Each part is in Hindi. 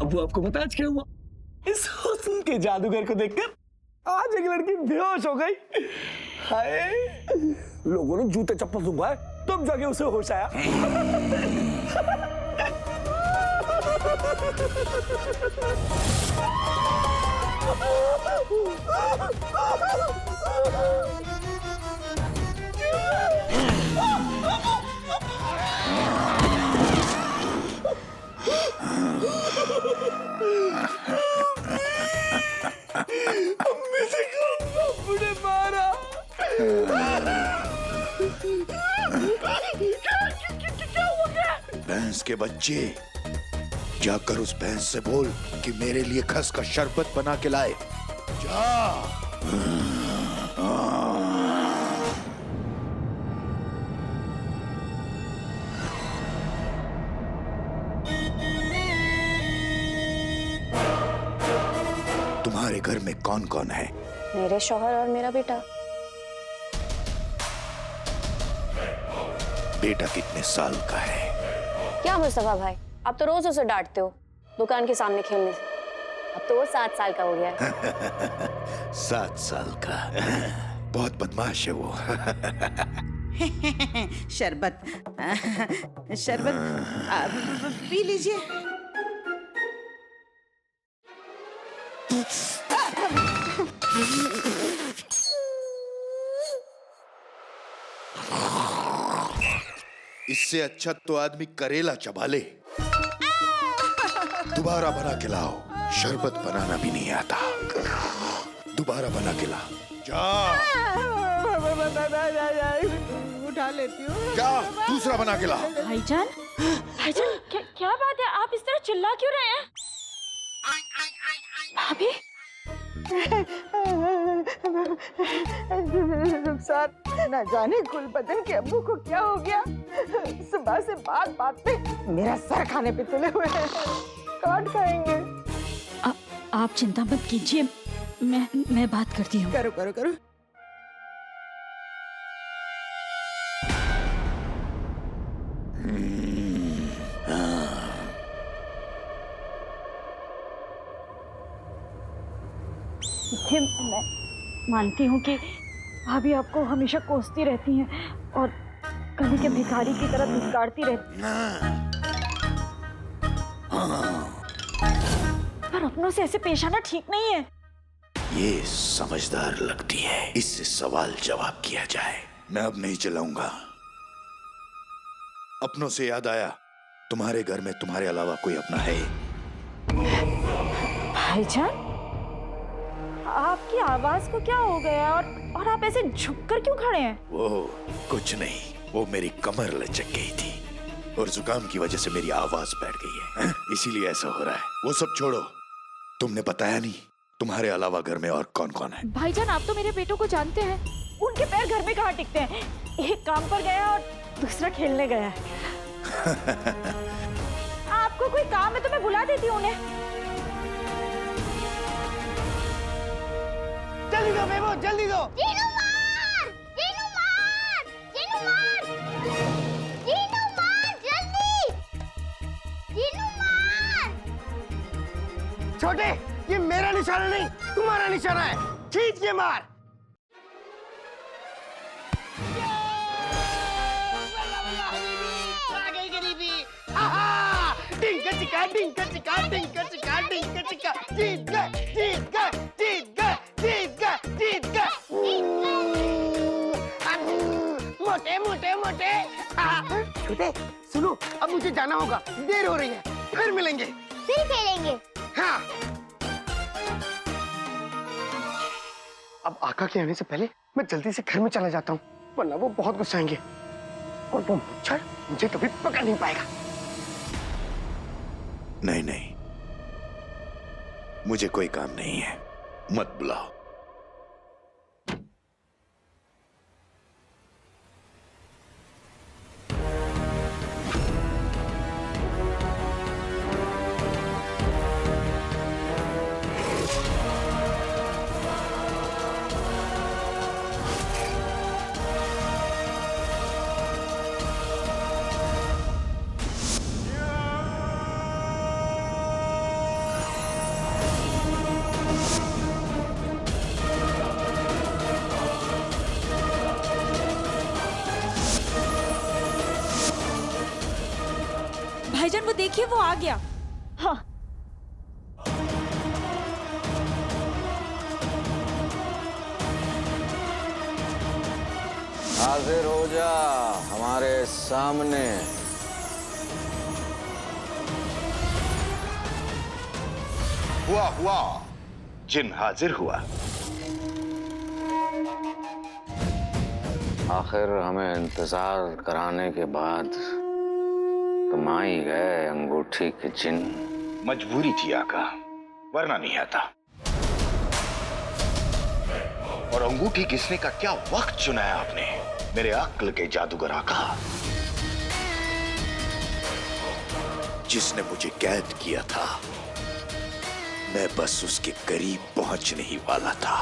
अब वो आपको पता आज क्या हुआ? इस हुस्न के जादूगर को देखकर आज एक लड़की बेहोश हो गई। हाय, लोगों ने जूते चप्पल सुंघाए तब जाके उसे होश आया। अम्मी से बुढ़े मारा। क्या हुआ? भैंस के बच्चे, जाकर उस भैंस से बोल कि मेरे लिए खस का शरबत बना के लाए। जा। तुम्हारे घर में कौन कौन है? मेरे शौहर और मेरा बेटा। बेटा कितने साल का है? क्या मुस्तफा भाई, आप तो रोज उसे डांटते हो दुकान के सामने खेलने से। अब तो वो 7 साल का हो गया है। 7 साल का? बहुत बदमाश है वो। शरबत शरबत पी लीजिए। इससे अच्छा तो आदमी करेला चबा ले। दोबारा बना के लाओ। शरबत बनाना भी नहीं आता। दोबारा बना के ला। जा। उठा लेती हूँ। जा, दूसरा बना के ला। भाईजान, भाईजान, क्या बात है? आप इस तरह चिल्ला क्यों रहे हैं? भाभी, रुखसार, न जाने गुलबदन के अब्बू को क्या हो गया। सुबह से बात बात पे मेरा सर खाने पे तुले हुए हैं। काट खाएंगे। आप चिंता मत कीजिए, मैं बात करती हूँ। करो करो करो। मैं मानती हूँ कि भाभी आपको हमेशा कोसती रहती हैं और कभी के भिखारी की तरह धिक्कारती रहती हैं। पर अपनों से ऐसे पेश आना ठीक नहीं है। ये समझदार लगती है। इससे सवाल जवाब किया जाए। मैं अब नहीं चलाऊंगा। अपनों से याद आया, तुम्हारे घर में तुम्हारे अलावा कोई अपना है? भाईजान, आपकी आवाज को क्या हो गया और आप ऐसे झुककर क्यों खड़े हैं? वो कुछ नहीं, वो मेरी कमर लचक गई थी और जुकाम की वजह से मेरी आवाज बैठ गई है, इसीलिए ऐसा हो रहा है। वो सब छोड़ो, तुमने बताया नहीं तुम्हारे अलावा घर में और कौन कौन है? भाईजान, आप तो मेरे बेटों को जानते हैं। उनके पैर घर में कहाँ टिकते हैं। एक काम पर गया और दूसरा खेलने गया है। आपको कोई काम है तो मैं बुला देती हूँ उन्हें। जल्दी दो बेबो, जल्दी दो। जीनू मार! जीनू मार! जीनू मार! जीनू मार, जल्दी! जीनू मार! छोटे, ये मेरा निशाना नहीं, तुम्हारा निशाना है। खींच के मार। आ गई गरीबी। टिंका चिका, टिंका चिका, टिंका चिका, टिंका चिका। जीत गए, जीत गए, जीत गए, जीत गए, जीत गए। मोटे मोटे मोटे। छोटे सुनो, अब मुझे जाना होगा, देर हो रही है। फिर मिलेंगे, फिर खेलेंगे। हाँ। अब आका के आने से पहले मैं जल्दी से घर में चला जाता हूँ, वरना वो बहुत गुस्साएंगे और वो मच्छर मुझे कभी पकड़ नहीं पाएगा। नहीं नहीं, मुझे कोई काम नहीं है, मत बुलाओ। देखिए वो आ गया। हाँ। हाजिर हो जा हमारे सामने। हुआ जिन हाजिर हुआ। आखिर हमें इंतजार कराने के बाद तुम आ ही गए अंगूठी के जिन। मजबूरी थी आका, वरना नहीं आता। और अंगूठी घिसने का क्या वक्त चुनाया आपने, मेरे अक्ल के जादूगर आका। जिसने मुझे कैद किया था, मैं बस उसके करीब पहुंचने ही वाला था।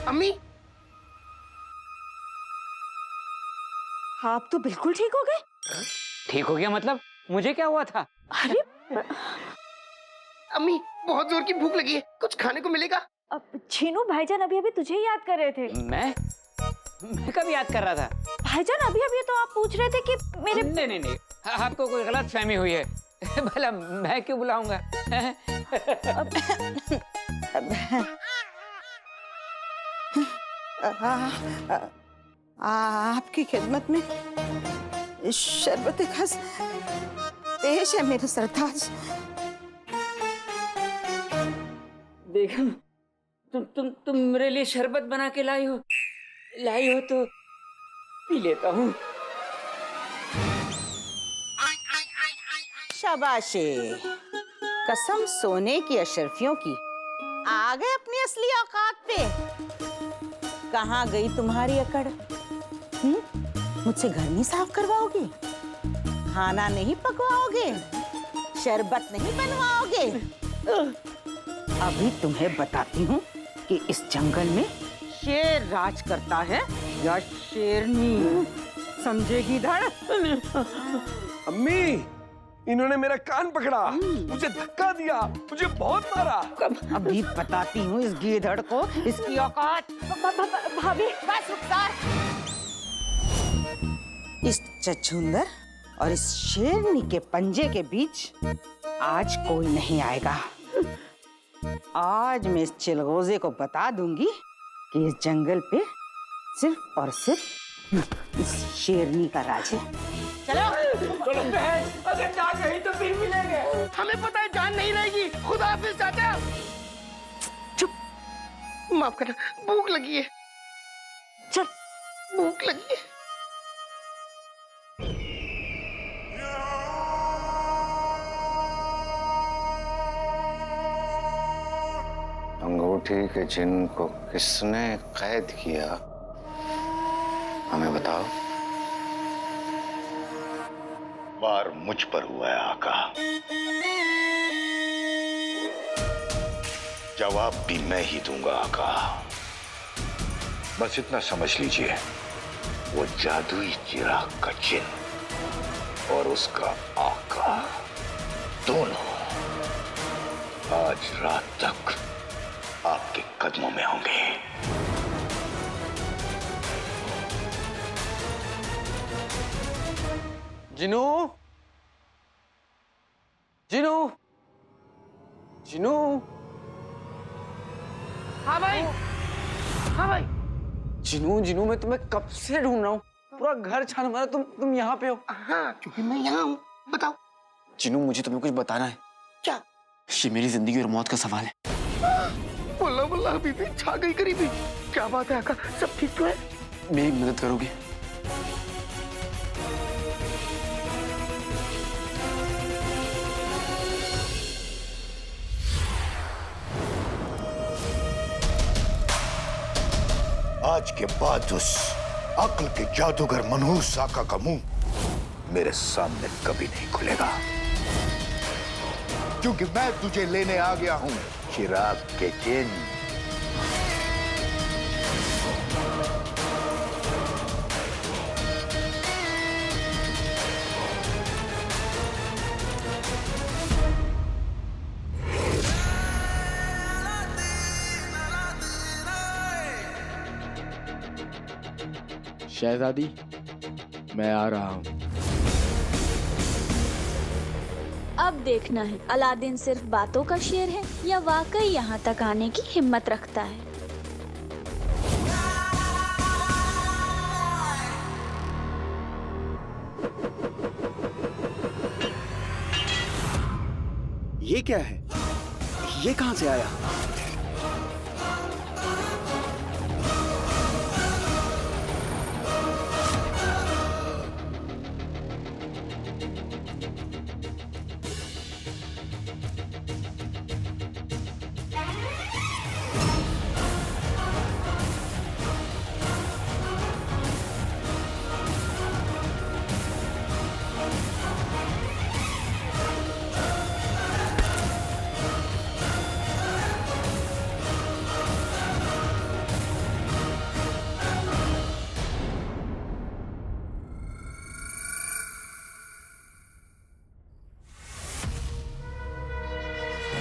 अम्मी, आप तो बिल्कुल ठीक हो गए। ठीक हो गया मतलब? मुझे क्या हुआ था? अरे अम्मी, बहुत जोर की भूख लगी है, कुछ खाने को मिलेगा? अब छीनू भाईजान अभी अभी तुझे ही याद कर रहे थे। मैं कब याद कर रहा था? भाईजान अभी अभी तो आप पूछ रहे थे कि मेरे नहीं, आपको कोई गलत फहमी हुई है। भला मैं क्यों बुलाऊंगा? आपकी खिदमत में शरबत खस पेश है मेरे सरताज। बेगम, तुम मेरे लिए शरबत बना के लाई हो तो पी लेता हूँ। शाबाशे, कसम सोने की अशरफियों की, आ गए अपनी असली औकात पे। कहाँ गई तुम्हारी अकड़? मुझसे घर नहीं साफ करवाओगे, खाना नहीं पकवाओगे, शरबत नहीं बनवाओगे? अभी तुम्हें बताती हूँ कि इस जंगल में शेर राज करता है या शेरनी, समझेगी धड़? अम्मी, इन्होंने मेरा कान पकड़ा, मुझे धक्का दिया, मुझे बहुत मारा। अभी बताती हूँ इस गीधड़ को इसकी औकात। भाभी बस रुखसार। इस चछुंदर और इस शेरनी के पंजे के बीच आज कोई नहीं आएगा। आज मैं इस चिलगोजे को बता दूंगी कि इस जंगल पे सिर्फ और सिर्फ इस शेरनी का राज है। चलो अगर ना गई तो फिर मिलेंगे। हमें पता है जान नहीं रहेगी। खुदा हाफिज चाचा। चुप, माफ करना, भूख लगी है। चल, भूख लगी है। अंगूठी के जिन को किसने कैद किया, हमें बताओ। वार मुझ पर हुआ है आका, जवाब भी मैं ही दूंगा आका। बस इतना समझ लीजिए, वो जादुई चिराग का जिन और उसका आका दोनों आज रात तक आपके कदमों में होंगे। जिनू, जिनू, जिनू। हाँ भाई, हाँ भाई। जिनू, मैं तुम्हें कब से ढूंढ रहा हूँ, पूरा घर छान मारा, तुम यहाँ पे हो। हाँ, क्योंकि मैं यहाँ हूँ। बताओ। जिनू, मुझे तुम्हें कुछ बताना है। क्या? ये मेरी जिंदगी और मौत का सवाल है। बोला बोला, अभी भी छा गई करीबी। क्या बात है आका, सब ठीक तो है? मेरी मदद करोगे? आज के बाद उस अक्ल के जादूगर मनहूस साका का मुंह मेरे सामने कभी नहीं खुलेगा, क्योंकि मैं तुझे लेने आ गया हूं चिराग के जिन। शहजादी, मैं आ रहा हूं। अब देखना है अलादीन सिर्फ बातों का शेर है या वाकई यहाँ तक आने की हिम्मत रखता है। ये क्या है? ये कहां से आया?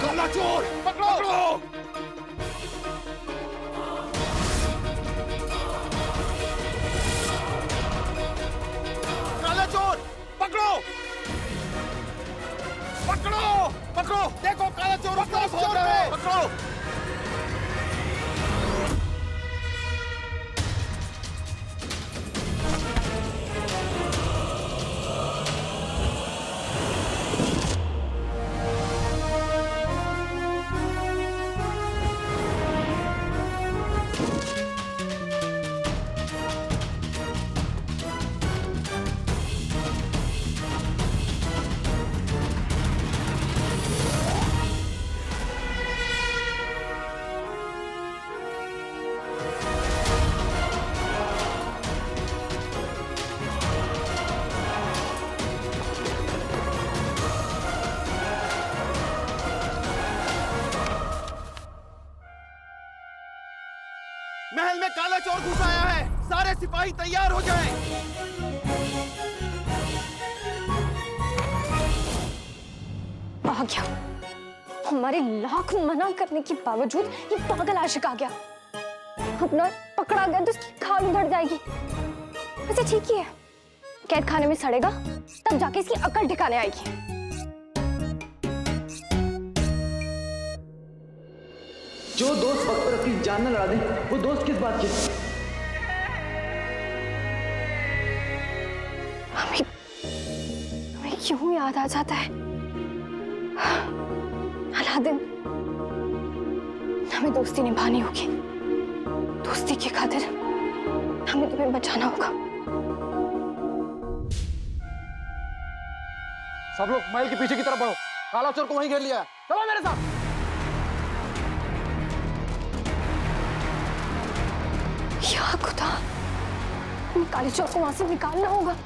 काला चोर पकड़ो! काला चोर पकड़ो! पकड़ो! पकड़ो! देखो काला चोर पकड़ो! महल में काला चोर घुस आया है। सारे सिपाही तैयार हो जाएं। आ गया। हमारे लाख मना करने के बावजूद ये पागल आशिक आ गया। अपना पकड़ा गया तो इसकी खाल उधड़ जाएगी। वैसे ठीक ही है, कैद खाने में सड़ेगा तब जाके इसकी अकल ठिकाने आएगी। जो दोस्त वक्त पर अपनी जान न लड़ा दे, वो दोस्त किस बात के? हमें क्यों याद आ जाता है अलादीन? हमें दोस्ती निभानी होगी। दोस्ती की खातिर हमें तुम्हें बचाना होगा। सब लोग महल के पीछे की तरफ बढ़ो। काला चोर को वहीं घेर लिया है। चलो मेरे साथ। या खुदा, हमें काले चोर को वहां से निकालना होगा।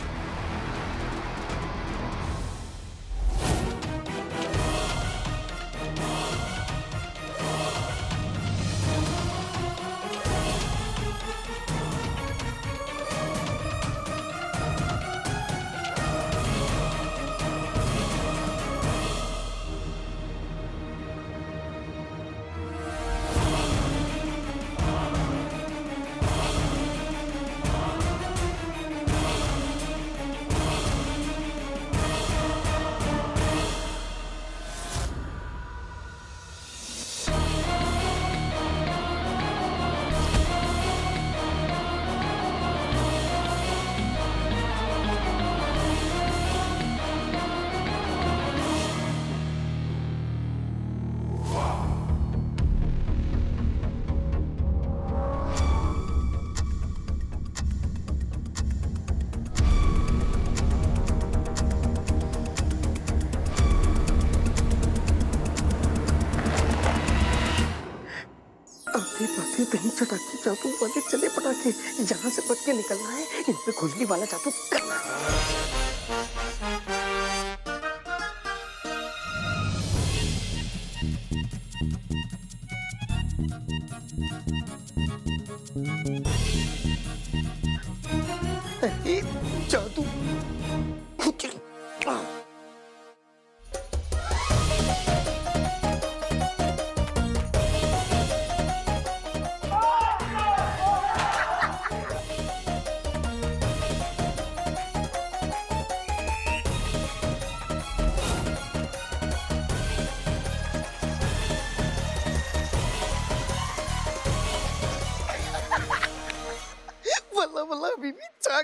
दही चटाके जादू वाले चले पटाखे, जहां से बच के निकलना है, इन पे खुजली वाला जादू करना है। जादू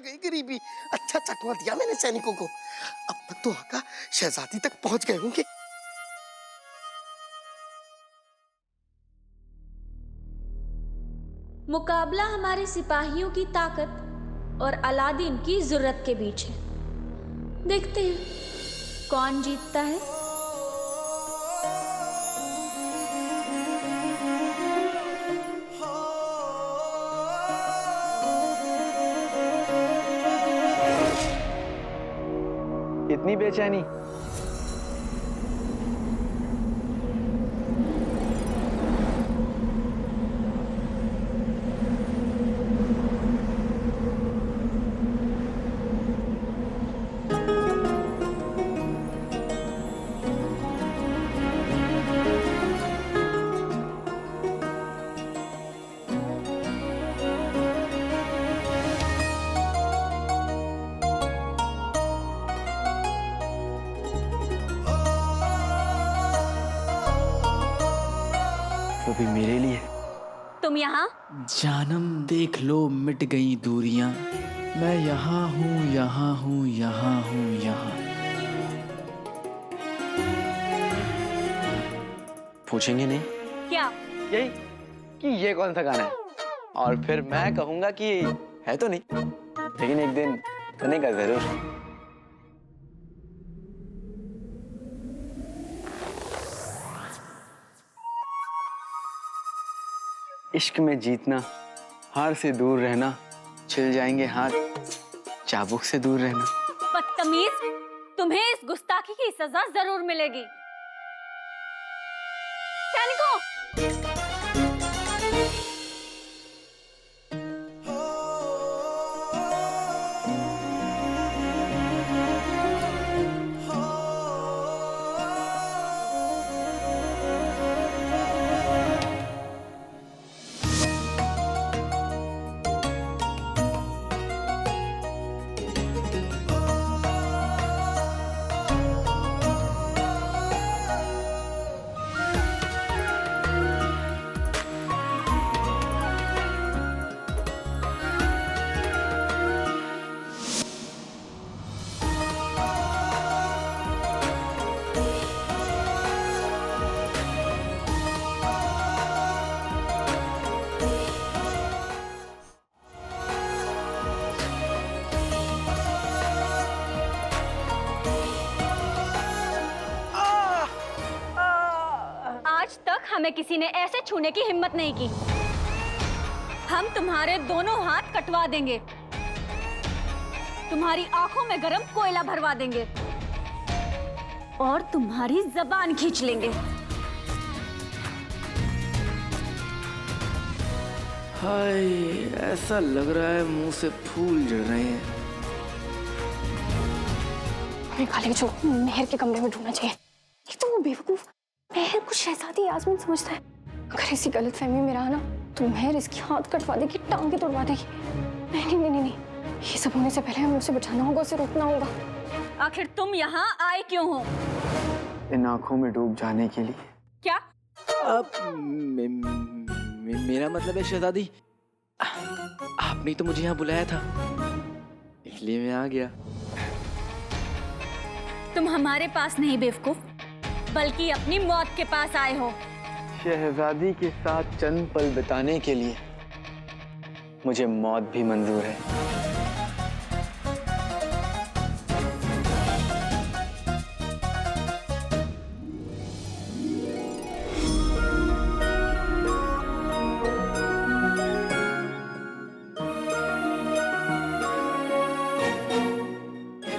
गई गरीबी। अच्छा चकमा दिया मैंने सैनिकों को। अब तक तो आका शहजादी तक पहुंच गए होंगे। मुकाबला हमारे सिपाहियों की ताकत और अलादीन की जरूरत के बीच है। देखते हैं कौन जीतता है। इतनी बेचैनी? वो भी मेरे लिए? तुम यहाँ? जानम देख लो मिट गई दूरियां, मैं यहाँ हूँ, यहाँ हूँ, यहाँ हूँ, यहाँ। पूछेंगे नहीं? क्या? यही कि ये कौन सा गाना है, और फिर मैं कहूँगा कि है तो नहीं, लेकिन एक दिन बनेगा जरूर। इश्क में जीतना, हार से दूर रहना, छिल जाएंगे हाथ, चाबुक से दूर रहना। बदतमीज, तुम्हें इस गुस्ताखी की सजा जरूर मिलेगी। सैनिकों! हमें किसी ने ऐसे छूने की हिम्मत नहीं की। हम तुम्हारे दोनों हाथ कटवा देंगे, तुम्हारी आंखों में गरम कोयला भरवा देंगे और तुम्हारी जबान खींच लेंगे। हाय, ऐसा लग रहा है मुंह से फूल झड़ रहे हैं। हमें खाली जो मेहर के कमरे में ढूंढना चाहिए। एक तो वो बेवकूफ मेहर को शहजादी यास्मीन समझता है। अगर इसी गलतफहमी में रहा ना तो मेहर इसकी हाथ कटवा देगी, टांगे तोड़वा देगी। नहीं, ये सब होने से पहले हमें उसे बचाना होगा, उसे रोकना होगा। आखिर तुम यहाँ आए क्यों हो? इन आंखों में डूब जाने के लिए। क्या? अब मेरा मतलब है शहजादी, आपने तो मुझे यहाँ बुलाया था, इसलिए मैं आ गया। तुम हमारे पास नहीं बेवकूफ, बल्कि अपनी मौत के पास आए हो। शहजादी के साथ चंद पल बिताने के लिए मुझे मौत भी मंजूर है।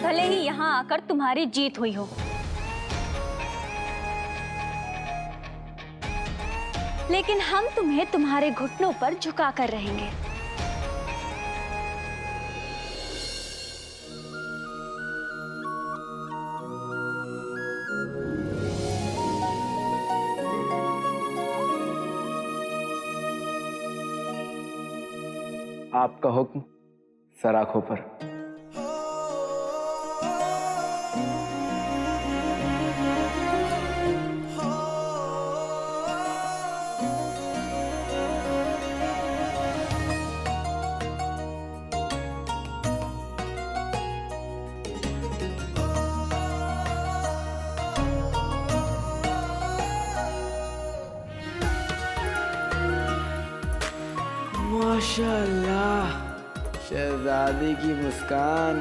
भले ही यहाँ आकर तुम्हारी जीत हुई हो, लेकिन हम तुम्हें तुम्हारे घुटनों पर झुका कर रहेंगे। आपका हुक्म सराखों पर। माशाल्लाह, शहजादी की मुस्कान